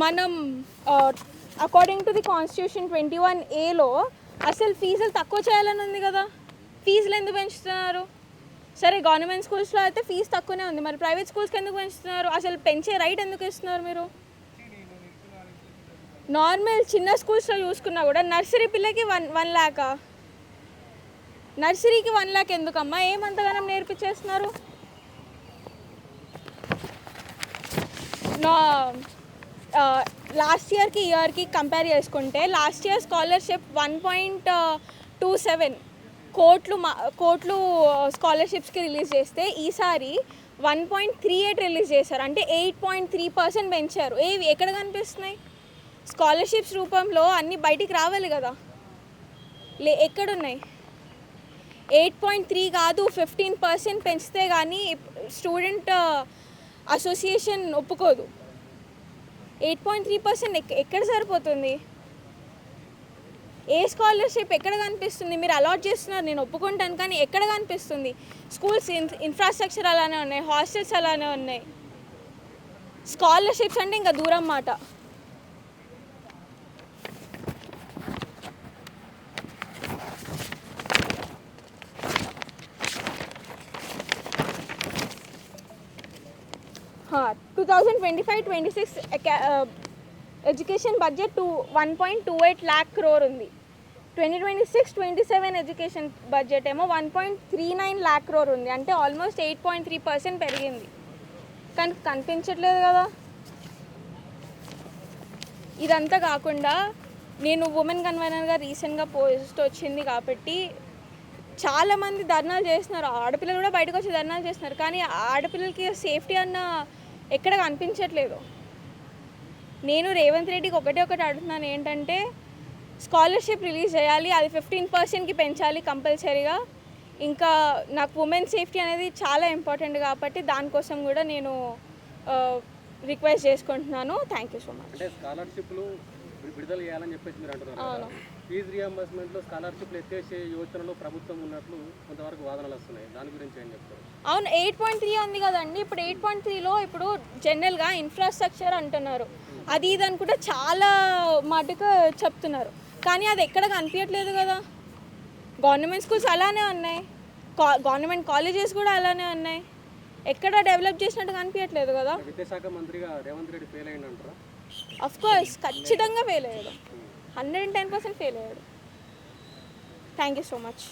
మనం according to the constitution 21A అసలు ఫీజులు తక్కువ చేయాలని ఉంది కదా. ఫీజులు ఎందుకు పెంచుతున్నారు? సరే గవర్నమెంట్ స్కూల్స్లో అయితే ఫీజు తక్కువనే ఉంది, మరి ప్రైవేట్ స్కూల్స్కి ఎందుకు పెంచుతున్నారు? అసలు పెంచే రైట్ ఎందుకు ఇస్తున్నారు మీరు? నార్మల్ చిన్న స్కూల్స్లో చూసుకున్నా కూడా నర్సరీ పిల్లకి 1 lakh, నర్సరీకి 1 lakh ఎందుకమ్మా? ఏమంతగానం నేర్పించేస్తున్నారు? లాస్ట్ ఇయర్కి ఇయర్కి కంపేర్ చేసుకుంటే లాస్ట్ ఇయర్ స్కాలర్షిప్ 1.27 కోట్లు స్కాలర్షిప్స్కి రిలీజ్ చేస్తే ఈసారి 1.38 రిలీజ్ చేశారు. అంటే 8.3% పెంచారు. ఎక్కడ కనిపిస్తున్నాయి? స్కాలర్షిప్స్ రూపంలో అన్నీ బయటికి రావాలి కదా, ఎక్కడున్నాయి? 8.3 కాదు 15% పెంచితే కానీ స్టూడెంట్ అసోసియేషన్ ఒప్పుకోదు. 8.3% ఎక్కడ సరిపోతుంది? ఏ స్కాలర్షిప్ ఎక్కడ కనిపిస్తుంది? మీరు అలాట్ చేస్తున్నారు, నేను ఒప్పుకుంటాను, కానీ ఎక్కడ కనిపిస్తుంది? స్కూల్స్ ఇన్ఫ్రాస్ట్రక్చర్ అలానే ఉన్నాయి, హాస్టల్స్ అలానే ఉన్నాయి. స్కాలర్షిప్స్ అంటే ఇంకా దూరం మాట. हाँ 2025-26 ఎడ్యుకేషన్ బడ్జెట్ 1.28 lakh crore ఉంది. 2026-27 ఎడ్యుకేషన్ బడ్జెట్ ఏమో 1.39 lakh crore ఉంది. అంటే ఆల్మోస్ట్ 8.3% పెరిగింది, కానీ కనిపించట్లేదు కదా. ఇదంతా కాకుండా నేను ఉమెన్ కన్వీనర్గా రీసెంట్గా పోస్ట్ వచ్చింది కాబట్టి చాలామంది ధర్నాలు చేస్తున్నారు. ఆడపిల్లలు కూడా బయటకు వచ్చి ధర్నాలు చేస్తున్నారు, కానీ ఆడపిల్లలకి సేఫ్టీ అన్న ఎక్కడ కనిపించట్లేదు. నేను రేవంత్ రెడ్డికి ఒకటి అడుగుతున్నాను, ఏంటంటే స్కాలర్షిప్ రిలీజ్ చేయాలి, అది 15%కి పెంచాలి కంపల్సరీగా. ఇంకా నాకు ఉమెన్ సేఫ్టీ అనేది చాలా ఇంపార్టెంట్ కాబట్టి దానికోసం కూడా నేను రిక్వెస్ట్ చేసుకుంటున్నాను. Thank you so much. అంటే స్కాలర్షిప్లు విడుదల చేయాలని చెప్పేసి మీరు అంటున్నారు. ఫీజు రియంబర్స్మెంట్లో స్కాలర్షిప్లు ఎత్తేసే యోచనలో ప్రభుత్వం ఉన్నట్లు కొంతవరకు వాదనలు వస్తున్నాయి, దాని గురించి ఏం చెప్తారు? అవును, 8.3 ఉంది కదండి. ఇప్పుడు 8.3లో ఇప్పుడు జనరల్గా ఇన్ఫ్రాస్ట్రక్చర్ అంటున్నారు, అది ఇది అనుకుంటే చాలా మటుకు చెప్తున్నారు, కానీ అది ఎక్కడ కనిపించట్లేదు కదా. గవర్నమెంట్ స్కూల్స్ అలానే ఉన్నాయి, గవర్నమెంట్ కాలేజెస్ కూడా అలానే ఉన్నాయి, ఎక్కడ డెవలప్ చేసినట్టు కనిపించట్లేదు కదా. విద్యాశాఖ మంత్రిగా రేవంత్ రెడ్డి ఫెయిల్ అయ్యిందంటారా? అఫ్కోర్స్ ఖచ్చితంగా ఫెయిల్ అయ్యాడు, 110% ఫెయిల్ అయ్యాడు. Thank you so much.